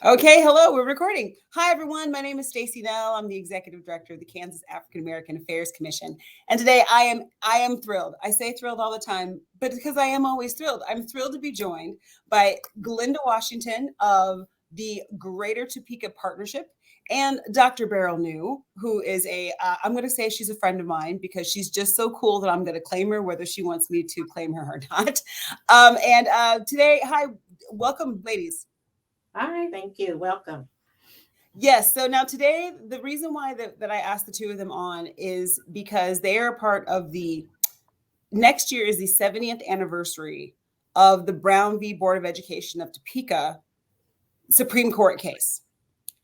Okay, hello, we're recording. Hi, everyone. My name is Stacy Nell. I'm the Executive Director of the Kansas African American Affairs Commission. And today I am thrilled. I say thrilled all the time, but because I am always thrilled. I'm thrilled to be joined by Glenda Washington of the Greater Topeka Partnership and Dr. Beryl New, who is I'm going to say she's a friend of mine because she's just so cool that I'm going to claim her, whether she wants me to claim her or not. Today, hi, welcome, ladies. Hi, thank you. Welcome. Yes. So now today, the reason why that I asked the two of them on is because they are a part of next year is the 70th anniversary of the Brown v. Board of Education of Topeka Supreme Court case.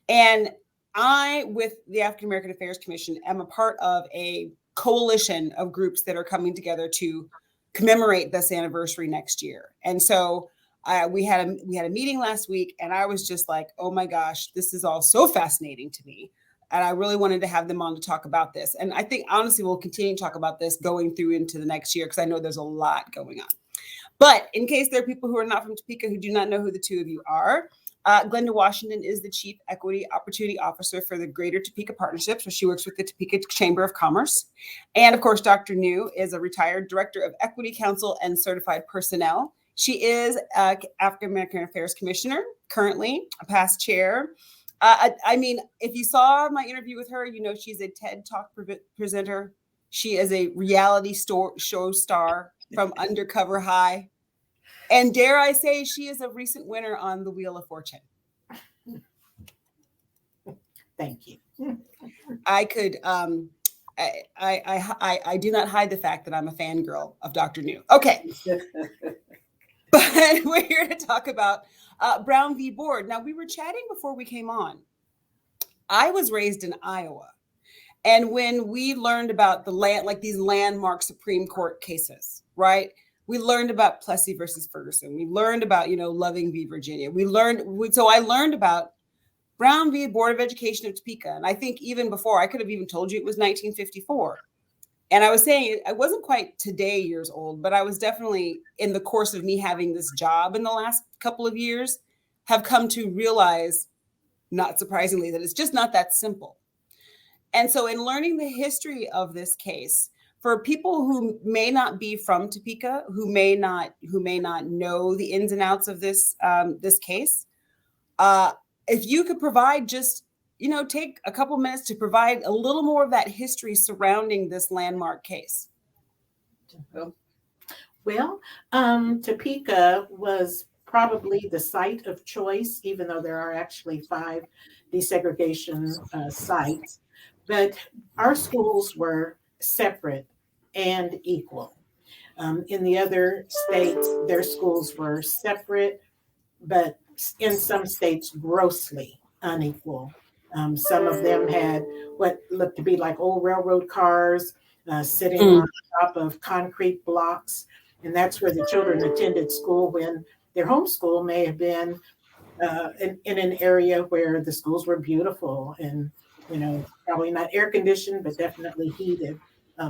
And I, with the African American Affairs Commission, am a part of a coalition of groups that are coming together to commemorate this anniversary next year. And so we had a meeting last week, and I was just like, oh my gosh, this is all so fascinating to me. And I really wanted to have them on to talk about this. And I think, honestly, we'll continue to talk about this going through into the next year because I know there's a lot going on. But in case there are people who are not from Topeka who do not know who the two of you are, Glenda Washington is the Chief Equity Opportunity Officer for the Greater Topeka Partnership. So she works with the Topeka Chamber of Commerce. And of course, Dr. New is a retired Director of Equity Counsel and Certified Personnel. She is African American Affairs Commissioner, currently a past chair. I mean, if you saw my interview with her, you know she's a TED Talk presenter. She is a reality show star from Undercover High. And dare I say, she is a recent winner on the Wheel of Fortune. Thank you. I could, I do not hide the fact that I'm a fangirl of Dr. New. Okay. But we're here to talk about Brown v. Board. Now, we were chatting before we came on. I was raised in Iowa. And when we learned about these landmark Supreme Court cases, right? We learned about Plessy versus Ferguson. We learned about, Loving v. Virginia. So I learned about Brown v. Board of Education of Topeka. And I think even before, I could have even told you it was 1954. And I was saying I wasn't quite today years old, but I was definitely, in the course of me having this job in the last couple of years, have come to realize, not surprisingly, that it's just not that simple. And so in learning the history of this case, for people who may not be from Topeka, who may not know the ins and outs of this case, if you could provide just take a couple minutes to provide a little more of that history surrounding this landmark case. Well, Topeka was probably the site of choice, even though there are actually 5 desegregation sites. But our schools were separate and equal. In the other states, their schools were separate, but in some states, grossly unequal. Some of them had what looked to be like old railroad cars sitting on top of concrete blocks. And that's where the children attended school when their home school may have been in an area where the schools were beautiful and, probably not air conditioned, but definitely heated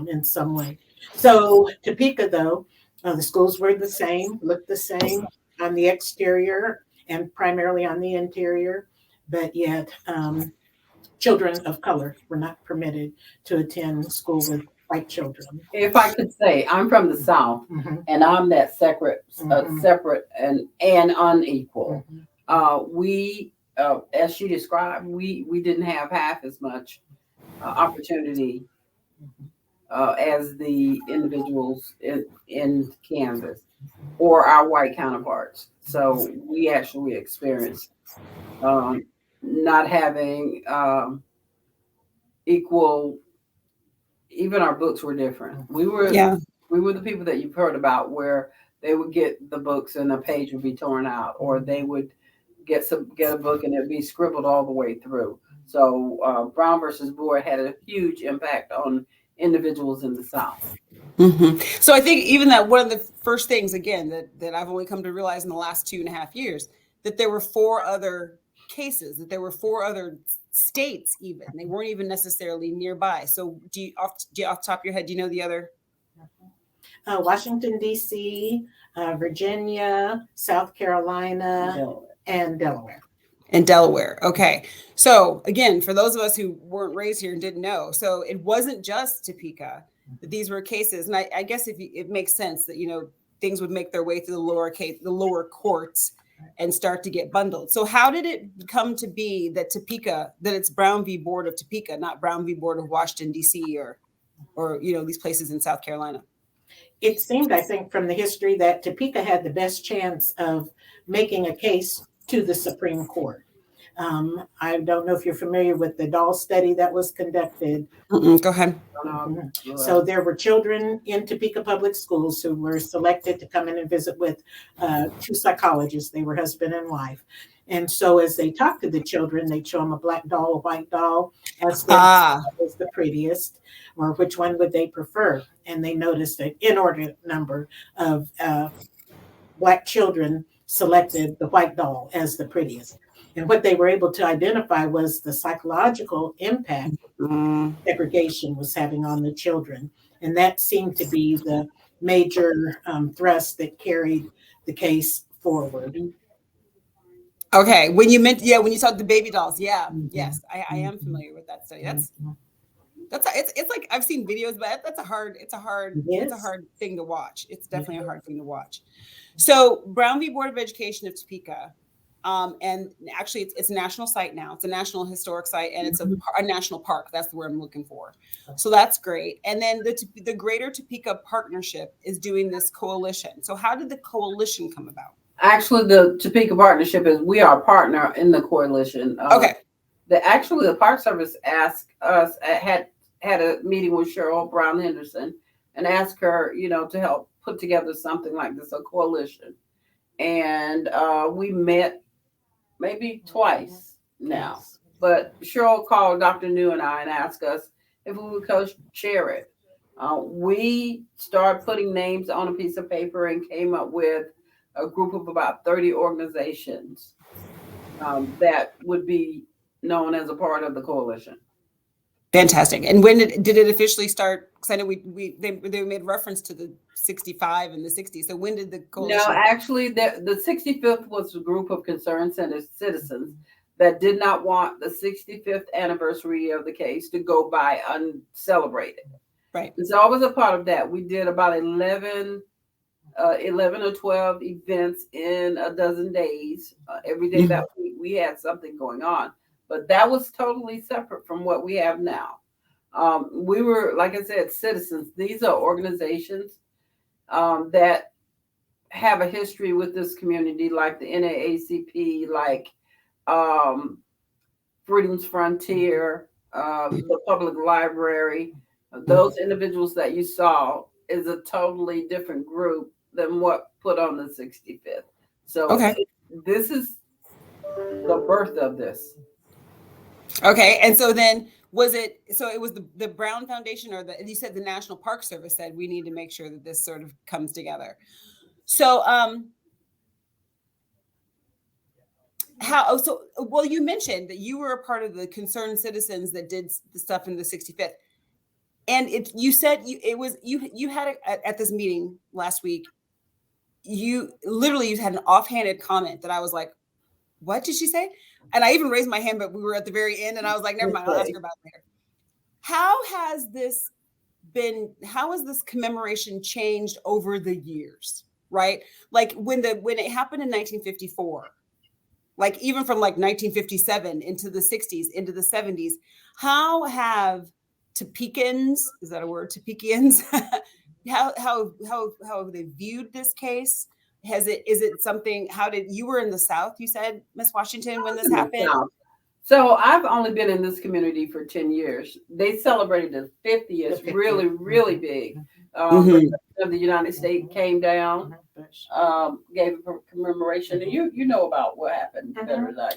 in some way. So Topeka, though, the schools were the same, looked the same on the exterior and primarily on the interior, but yet children of color were not permitted to attend school with white children. If I could say, I'm from the South, and I'm that separate and unequal. We, as she described, we didn't have half as much opportunity as the individuals in Kansas or our white counterparts. So we actually experienced not having equal. Even our books were different. We were the people that you've heard about, where they would get the books and a page would be torn out, or they would get a book and it'd be scribbled all the way through. So Brown versus Board had a huge impact on individuals in the South. So I think even that one of the first things, again, that I've only come to realize in the last 2.5 years, that there were 4 other cases, that there were 4 other states, even they weren't even necessarily nearby. So do you off the top of your head, do you know the other? Washington, D.C., Virginia, South Carolina, and Delaware. In Delaware. Okay. So again, for those of us who weren't raised here and didn't know, so it wasn't just Topeka, that these were cases. And I guess it makes sense that, things would make their way through the lower courts and start to get bundled. So how did it come to be that it's Brown v. Board of Topeka, not Brown v. Board of Washington, D.C. or these places in South Carolina? It seemed, I think, from the history that Topeka had the best chance of making a case to the Supreme Court. I don't know if you're familiar with the doll study that was conducted. Go ahead. So there were children in Topeka Public Schools who were selected to come in and visit with two psychologists. They were husband and wife. And so as they talked to the children, they'd show them a black doll, a white doll, as was the prettiest, or which one would they prefer. And they noticed an inordinate number of Black children selected the white doll as the prettiest. And what they were able to identify was the psychological impact segregation was having on the children. And that seemed to be the major thrust that carried the case forward. Okay. When you saw the baby dolls. Yeah. Yes. I am familiar with that study. It's like, I've seen videos, but it's a hard thing to watch. It's definitely a hard thing to watch. So Brown v. Board of Education of Topeka, and actually it's a national site now. It's a national historic site, and it's a national park. That's the word I'm looking for. So that's great. And then the Greater Topeka Partnership is doing this coalition. So how did the coalition come about? Actually, the Topeka Partnership we are a partner in the coalition. Okay. The Park Service asked us, had a meeting with Cheryl Brown Henderson and asked her, to help put together something like this, a coalition. And we met maybe twice now. But Cheryl called Dr. New and I and asked us if we would co-chair it. We started putting names on a piece of paper and came up with a group of about 30 organizations that would be known as a part of the coalition. Fantastic. And when did it officially start? Because I know they made reference to the 65 and the 60s. So when did the coalition? No, actually, the 65th was a group of concerned citizens that did not want the 65th anniversary of the case to go by uncelebrated. Right. And so I was a part of that. We did about 11 or 12 events in a dozen days. Every day that week, we had something going on. But that was totally separate from what we have now. We were, like I said, citizens. These are organizations that have a history with this community, like the NAACP, like Freedom's Frontier, the Public Library. Those individuals that you saw is a totally different group than what put on the 65th. So this is the birth of this. Okay. And so then it was the Brown Foundation, or you said the National Park Service said we need to make sure that this sort of comes together. So you mentioned that you were a part of the concerned citizens that did the stuff in the 65th. And you said you had at this meeting last week, you had an offhanded comment that I was like, what did she say? And I even raised my hand, but we were at the very end and I was like, never mind, I'll ask her about it later. How has this commemoration changed over the years, right? Like when it happened in 1954, like even from like 1957 into the 60s, into the 70s, how have Topekans, is that a word? Topekans, how have they viewed this case? Is it something, you were in the South, you said, Ms. Washington, when this happened? So I've only been in this community for 10 years. They celebrated the 50th really, really big. The United States came down, gave a commemoration, and you know about what happened.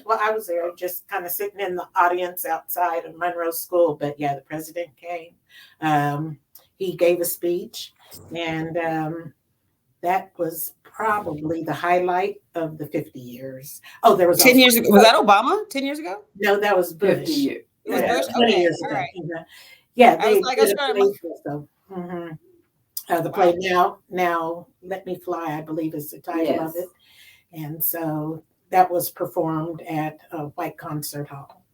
Well, I was there just kind of sitting in the audience outside of Monroe School, but yeah, the president came. He gave a speech, and that was probably the highlight of the 50 years. Oh, there was 10 years ago. Was that Obama 10 years ago? No, that was Bush. 50 years. It was Bush? 20 Okay. years All ago. right. Yeah, I was like, the play Now Let Me Fly, I believe is the title of it. And so that was performed at White Concert Hall.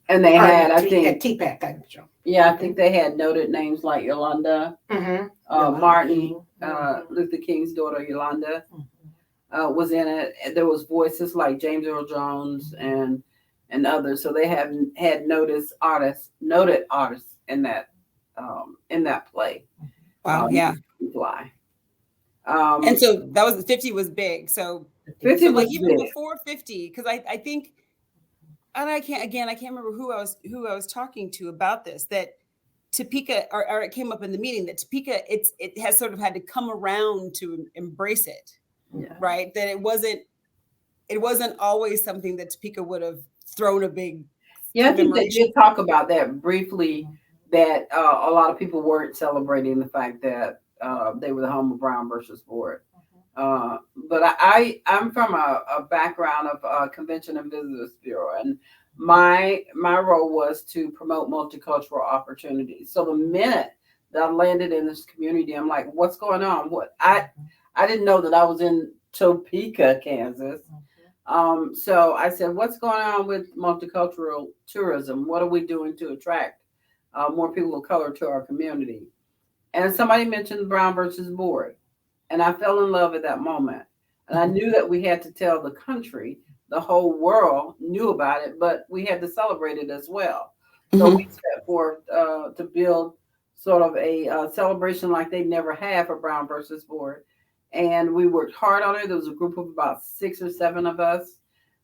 And they had, I At think, TPAC, I'm sure. yeah, I think they had noted names like Yolanda, Martin, Luther King's daughter, Yolanda, was in it. And there was voices like James Earl Jones and others. So they had noted artists in that play. Wow, yeah. Fly. And so that was 50 was big. So 50 like was even big. before 50, because I think, and I can't remember who I was talking to about this, that Topeka, or it came up in the meeting that Topeka, it has sort of had to come around to embrace it, right? That it wasn't always something that Topeka would have thrown a big. Yeah, I think they did talk about that briefly. That a lot of people weren't celebrating the fact that they were the home of Brown versus Board. But I'm from a background of Convention and Visitors Bureau, and my role was to promote multicultural opportunities. So the minute that I landed in this community, I'm like, what's going on? I didn't know that I was in Topeka, Kansas. So I said, what's going on with multicultural tourism? What are we doing to attract more people of color to our community? And somebody mentioned Brown versus Board. And I fell in love at that moment. And I knew that we had to tell the country, the whole world knew about it, but we had to celebrate it as well. So we set forth to build sort of a celebration like they never had for Brown versus Board. And we worked hard on it. There was a group of about 6 or 7 of us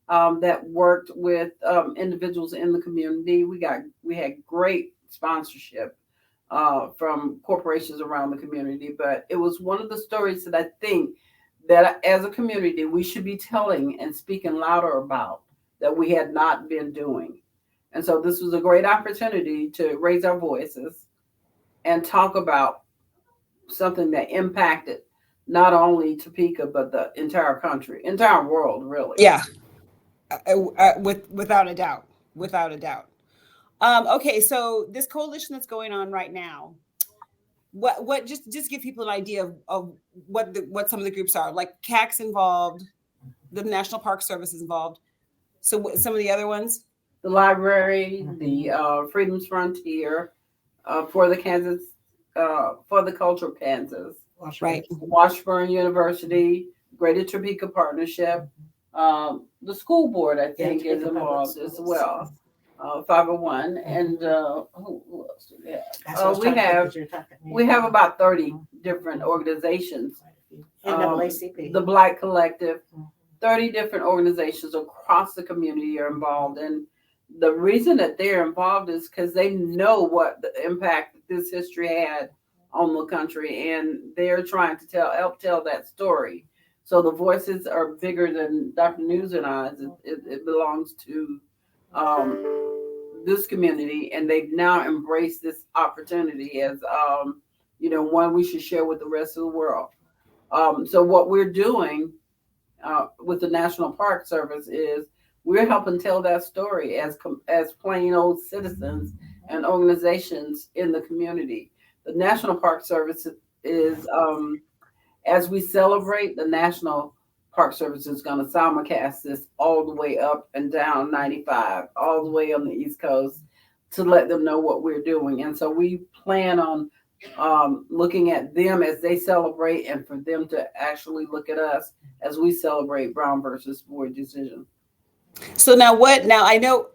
that worked with individuals in the community. We had great sponsorship from corporations around the community, but it was one of the stories that I think that as a community we should be telling and speaking louder about that we had not been doing. And so this was a great opportunity to raise our voices and talk about something that impacted not only Topeka but the entire country, entire world, really. Yeah, without a doubt. Okay, so this coalition that's going on right now, what just give people an idea of what some of the groups are. Like KAAAC's involved, the National Park Service is involved. So what, some of the other ones? The library, the Freedom's Frontier, for the Kansas, for the culture of Kansas, right? Washburn University, Greater Topeka Partnership, the school board, I think, is involved as well. 501, and who else do we have? We have about 30 different organizations. NAACP. The Black Collective, 30 different organizations across the community are involved, and the reason that they're involved is because they know what the impact that this history had on the country, and they're trying to help tell that story. So the voices are bigger than Dr. News and I. It belongs to this community, and they've now embraced this opportunity as one we should share with the rest of the world. So what we're doing with the National Park Service is we're helping tell that story as plain old citizens and organizations in the community. The National Park Service is as we celebrate, the National Park Service is going to simulcast this all the way up and down 95, all the way on the East Coast, to let them know what we're doing. And so we plan on looking at them as they celebrate, and for them to actually look at us as we celebrate Brown versus Board decision. So now I know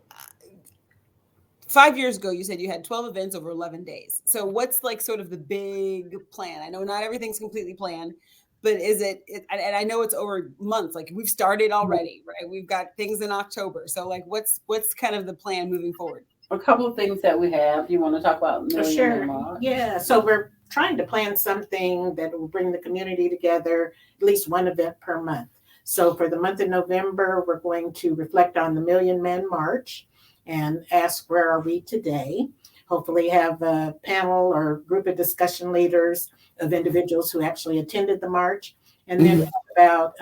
5 years ago, you said you had 12 events over 11 days. So what's like sort of the big plan? I know not everything's completely planned, but is it, and I know it's over months, like we've started already, right? We've got things in October. So like, what's kind of the plan moving forward? A couple of things that we have. You want to talk about? Sure. Yeah. So we're trying to plan something that will bring the community together, at least one event per month. So for the month of November, we're going to reflect on the Million Man March and ask, where are we today? Hopefully have a panel or group of discussion leaders of individuals who actually attended the march. And then talk about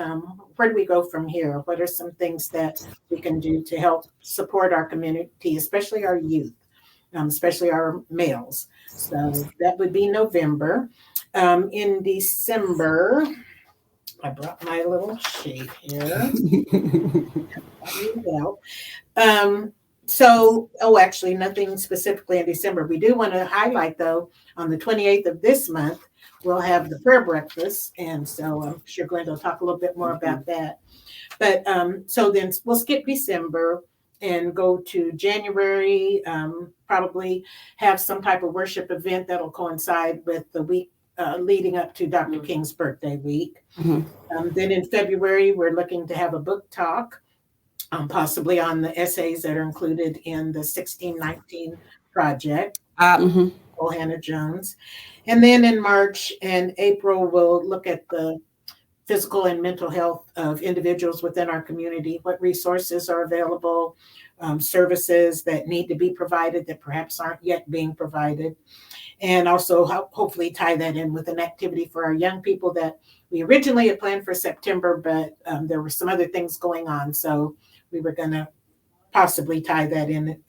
where do we go from here? What are some things that we can do to help support our community, especially our youth, especially our males? So that would be November. In December, I brought my little sheet here. Actually, nothing specifically in December. We do want to highlight, though, on the 28th of this month, we'll have the prayer breakfast. And so I'm sure Glenda will talk a little bit more about that. But so then we'll skip December and go to January, probably have some type of worship event that'll coincide with the week leading up to Dr. King's birthday week. Then in February, we're looking to have a book talk, possibly on the essays that are included in the 1619 project, Hannah Jones. And then in March and April, we'll look at the physical and mental health of individuals within our community, what resources are available, services that need to be provided that perhaps aren't yet being provided. And also hopefully tie that in with an activity for our young people that we originally had planned for September, but there were some other things going on. So we were going to possibly tie that in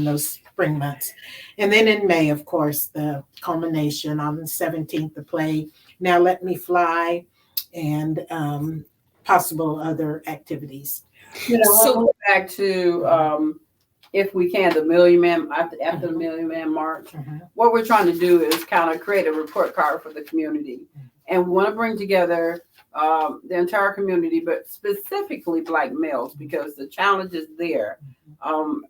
those spring months. And then in May, of course, the culmination on the 17th, the play, Now Let Me Fly, and possible other activities. So we'll go back to, if we can, the Million Man, after the Million Man March. What we're trying to do is kind of create a report card for the community. And we want to bring together the entire community, but specifically Black males, because the challenge is there.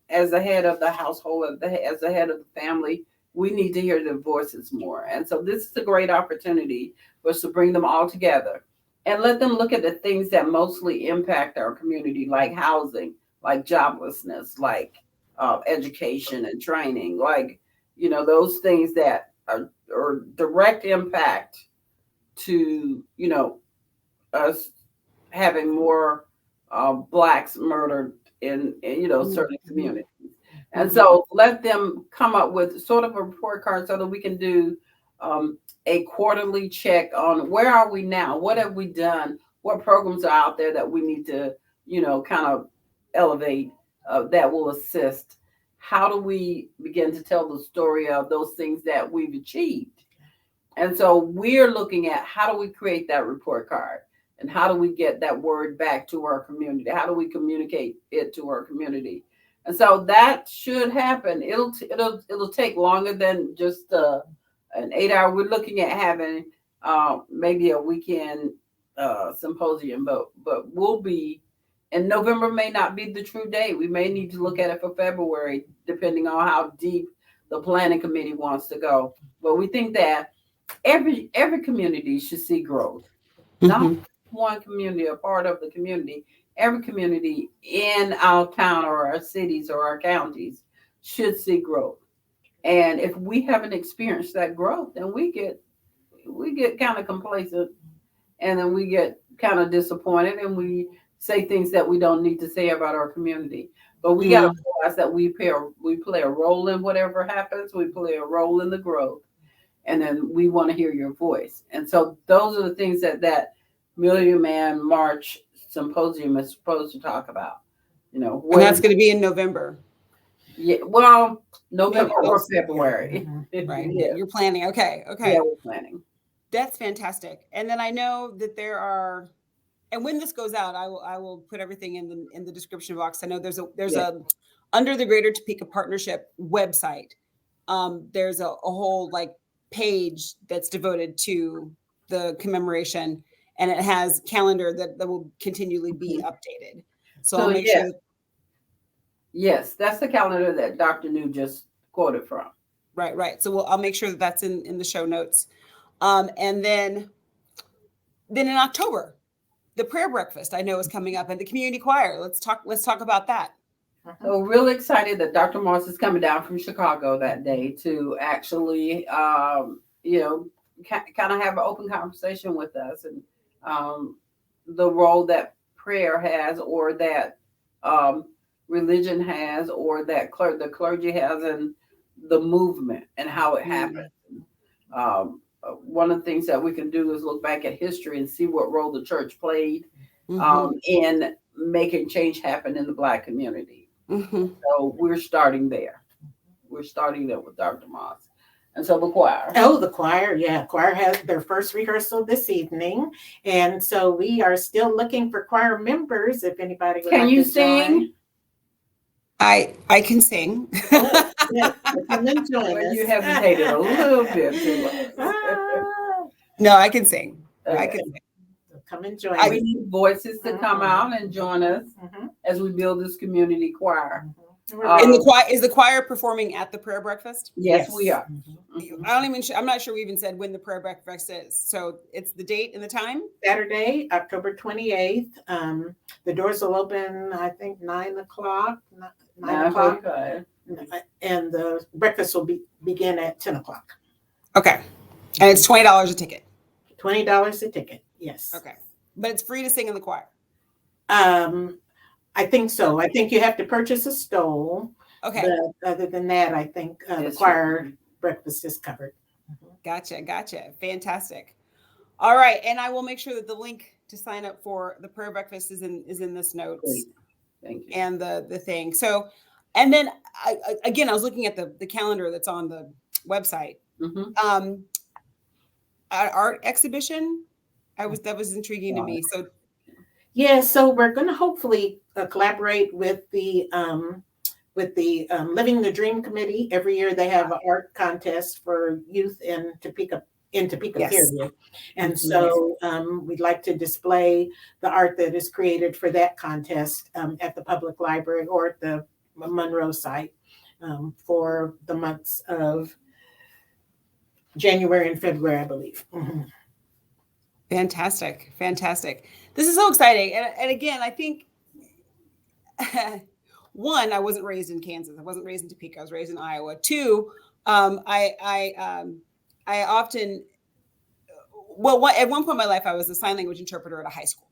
As the head of the household, as the head of the family, we need to hear their voices more. And so this is a great opportunity for us to bring them all together and let them look at the things that mostly impact our community, like housing, like joblessness, like education and training, like, those things that are direct impact to, us having more Blacks murdered in certain communities. And so let them come up with sort of a report card so that we can do a quarterly check on where are we now? What have we done? What programs are out there that we need to, kind of elevate that will assist? How do we begin to tell the story of those things that we've achieved? And so we're looking at how do we create that report card and how do we get that word back to our community? How do we communicate it to our community? And so that should happen. It'll take longer than just an 8-hour. We're looking at having maybe a weekend symposium, but we'll be. And November may not be the true date. We may need to look at it for February, depending on how deep the planning committee wants to go. But we think that every community should see growth, not one community, a part of the community. Every community in our town or our cities or our counties should see growth. And if we haven't experienced that growth, then we get kind of complacent, and then we get kind of disappointed, and we say things that we don't need to say about our community. But we got to realize that we play a role in whatever happens. We play a role in the growth, and then we want to hear your voice. And so those are the things that Million Man March Symposium is supposed to talk about. And that's going to be in November. Yeah, well, November or February. Right. Yeah. You're planning. Okay. Yeah, we're planning. That's fantastic. And then I know that there are, and when this goes out, I will put everything in the description box. I know there's a under the Greater Topeka Partnership website. There's a whole page that's devoted to the commemoration, and it has calendar that will continually be updated. So I'll make sure. Yes, that's the calendar that Dr. New just quoted from. Right. So I'll make sure that that's in the show notes. And then in October, the prayer breakfast I know is coming up, and the community choir. Let's talk about that. So we're really excited that Dr. Moss is coming down from Chicago that day to actually, kind of have an open conversation with us, and the role that prayer has, or that religion has, or that the clergy has in the movement and how it happened. One of the things that we can do is look back at history and see what role the church played in making change happen in the Black community. So we're starting there. We're starting there with Dr. Moss. And so the choir. Oh, the choir. Yeah. Choir has their first rehearsal this evening. And so we are still looking for choir members if anybody would Can like you to sing? join. I can sing. Oh, yes. Come and join Well, us. you hesitated a little bit too much. No, I can sing. I Okay. can sing. Come and join We us. need voices to come out and join us Mhm. as we build this community choir. And the choir is the choir performing at the prayer breakfast? Yes, we are. Mhm. I'm not sure we even said when the prayer breakfast is. So it's the date and the time? Saturday, October 28th. The doors will open, I think, 9 o'clock. 9 o'clock. 9:45. And the breakfast will begin at 10 o'clock. Okay. And it's $20 a ticket. $20 a ticket. Yes. Okay. But it's free to sing in the choir. I think so. I think you have to purchase a stole. Okay. But other than that, I think the It's choir breakfast is covered. Gotcha. Fantastic. All right. And I will make sure that the link to sign up for the prayer breakfast is in this notes. Great. Thank you. And the thing. So, and then I was looking at the calendar that's on the website. Mhm. Art exhibition. That was intriguing to me. So Yeah, so we're going to hopefully collaborate with the Living the Dream Committee. Every year they have an art contest for youth in Topeka, Yes. period. And so we'd like to display the art that is created for that contest at the public library or at the Monroe site for the months of January and February, I believe. Mhm. fantastic. This is so exciting. And again, I think one, I wasn't raised in Kansas. I wasn't raised in Topeka. I was raised in Iowa. Two, I often, at one point in my life, I was a sign language interpreter at a high school.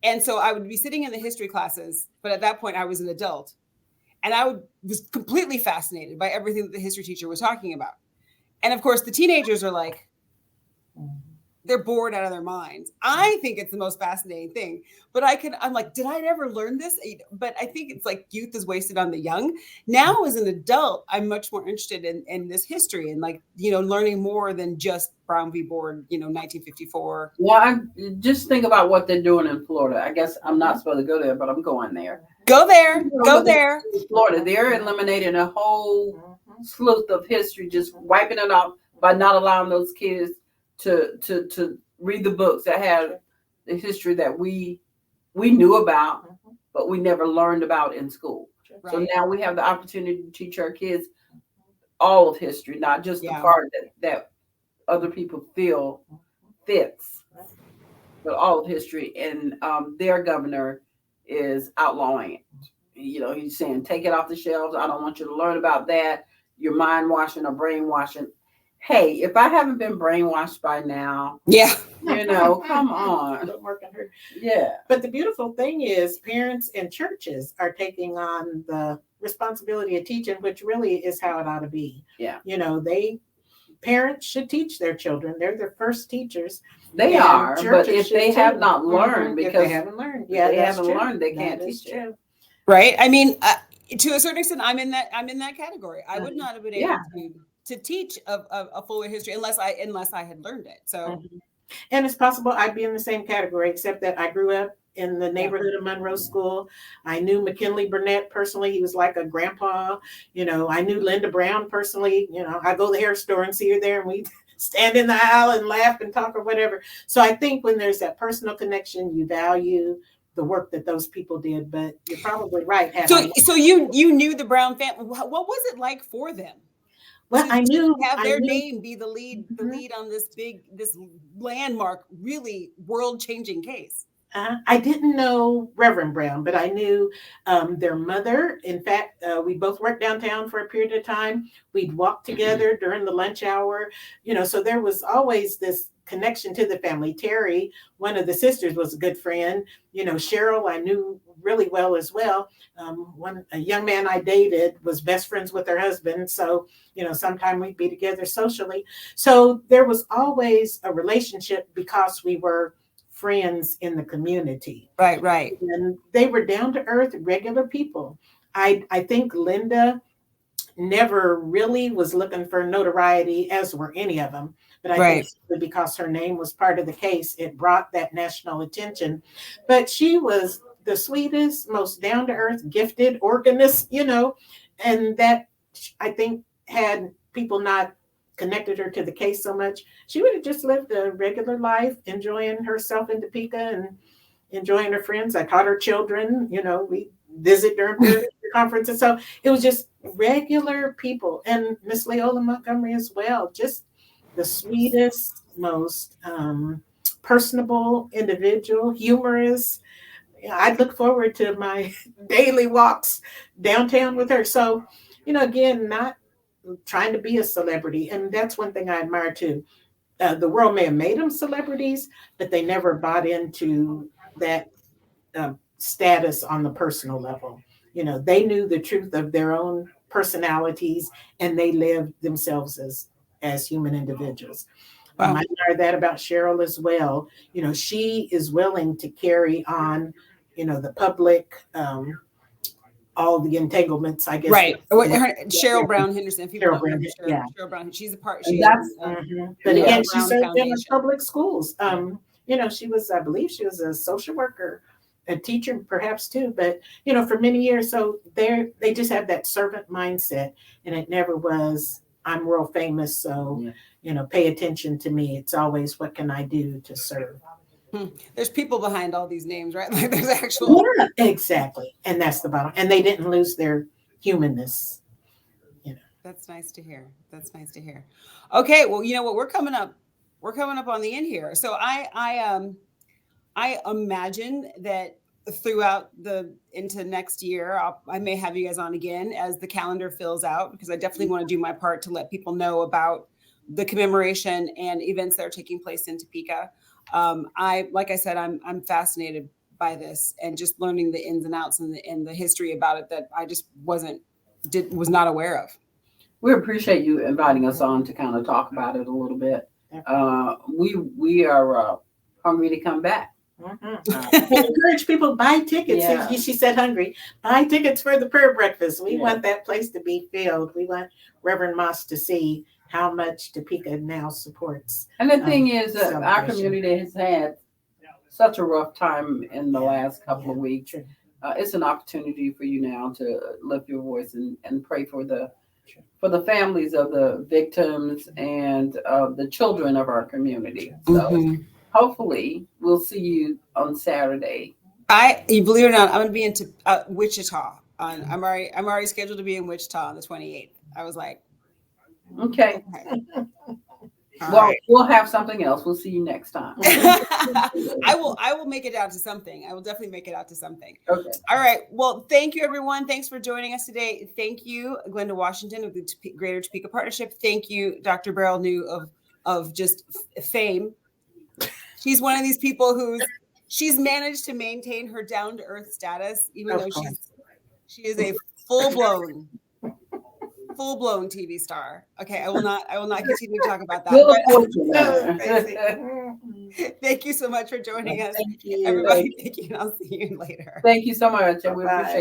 And so I would be sitting in the history classes, but at that point I was an adult. And I was completely fascinated by everything that the history teacher was talking about. And of course, the teenagers are like, they're bored out of their minds. I think it's the most fascinating thing, but I'm like, did I ever learn this? But I think it's like youth is wasted on the young. Now as an adult, I'm much more interested in this history and learning more than just Brown v. Board, 1954. Well, I just think about what they're doing in Florida. I guess I'm not supposed to go there, but I'm going there. Go there. In Florida, they're eliminating a whole slew of history, just wiping it off by not allowing those kids to read the books that have the history that we knew about, but we never learned about in school. Right. So now we have the opportunity to teach our kids all of history, not just the part that other people feel fits, but all of history. And their governor is outlawing it. He's saying, take it off the shelves. I don't want you to learn about that. You're mind washing or brainwashing. Hey, if I haven't been brainwashed by now, come on. Yeah. But the beautiful thing is parents and churches are taking on the responsibility of teaching, which really is how it ought to be. Yeah. Parents should teach their children. They're their first teachers. They are, but if they have not learned, because if they haven't learned, they can't teach it. Right. I mean, to a certain extent, I'm in that category. I would not have been able to teach a fuller history unless I had learned it. So, and it's possible I'd be in the same category, except that I grew up in the neighborhood of Monroe School. I knew McKinley Burnett personally. He was like a grandpa. I knew Linda Brown personally. I go to the hair store and see her there, and we stand in the aisle and laugh and talk or whatever. So I think when there's that personal connection, you value the work that those people did. But you're probably right. So you knew the Brown family. What was it like for them? Well, I knew have their name be the lead on this landmark, really world-changing case. I didn't know Reverend Brown, but I knew their mother. In fact, we both worked downtown for a period of time. We'd walk together during the lunch hour, so there was always this connection to the family. Terry, one of the sisters, was a good friend. Cheryl, I knew really well as well. A young man I dated was best friends with her husband. So, sometime we'd be together socially. So there was always a relationship because we were friends in the community. Right. And they were down to earth, regular people. I think Linda never really was looking for notoriety, as were any of them. But I Right. think because her name was part of the case, it brought that national attention. But she was the sweetest, most down-to-earth, gifted organist, and that, I think, had people not connected her to the case so much, she would have just lived a regular life, enjoying herself in Topeka and enjoying her friends. I taught her children, we visit during parent conferences. So it was just regular people. And Miss Leola Montgomery as well, just the sweetest, most personable individual, humorous. I'd look forward to my daily walks downtown with her. So, again, not trying to be a celebrity. And that's one thing I admire too. The world may have made them celebrities, but they never bought into that status on the personal level. They knew the truth of their own personalities, and they lived themselves as human individuals. Wow. I admire that about Cheryl as well. She is willing to carry on, the public, all the entanglements, I guess. Right. Cheryl Brown Henderson. If people Cheryl don't Brown, know yeah. Cheryl Brown. She's a part. And She's that's- But Yeah. again, she Brown served in the Foundation. public schools. She was, I believe she was a social worker, a teacher perhaps too, but, for many years. So they just have that servant mindset, and it never was, I'm world famous, so, pay attention to me. It's always, what can I do to serve? There's people behind all these names, right? Like there's actual. Yeah, exactly. And that's the bottom. And they didn't lose their humanness. That's nice to hear. That's nice to hear. Okay, well, you know what? We're coming up on the end here. So I imagine that throughout into next year, I may have you guys on again as the calendar fills out, because I definitely want to do my part to let people know about the commemoration and events that are taking place in Topeka. Like I said, I'm fascinated by this and just learning the ins and outs and the history about it that I just was not aware of. We appreciate you inviting us on to kind of talk about it a little bit. We are hungry to come back. Mm-hmm. Encourage people, buy tickets. Yeah. She said hungry. Buy tickets for the prayer breakfast. We Yeah. want that place to be filled. We want Reverend Moss to see how much Topeka now supports. And the thing is that our celebration. community has had such a rough time in the last couple of weeks. It's an opportunity for you now to lift your voice and pray for the families of the victims and the children of our community. So hopefully we'll see you on Saturday. You believe it or not, I'm going to be into Wichita. I'm already scheduled to be in Wichita on the 28th. I was like, Okay. all Well, right. we'll have something else. We'll see you next time. I will make it out to something. I will definitely make it out to something. Okay. All right. Well, thank you, everyone. Thanks for joining us today. Thank you, Glenda Washington of the Greater Topeka Partnership. Thank you, Dr. Beryl New of just fame. She's one of these people she's managed to maintain her down-to-earth status, even though she is a full-blown TV star. Okay, I will not continue to talk about that. We'll look forward to that. Thank you so much for joining us. Thank you. Everybody, thank you, and I'll see you later. Thank you so much. And we Bye-bye. appreciate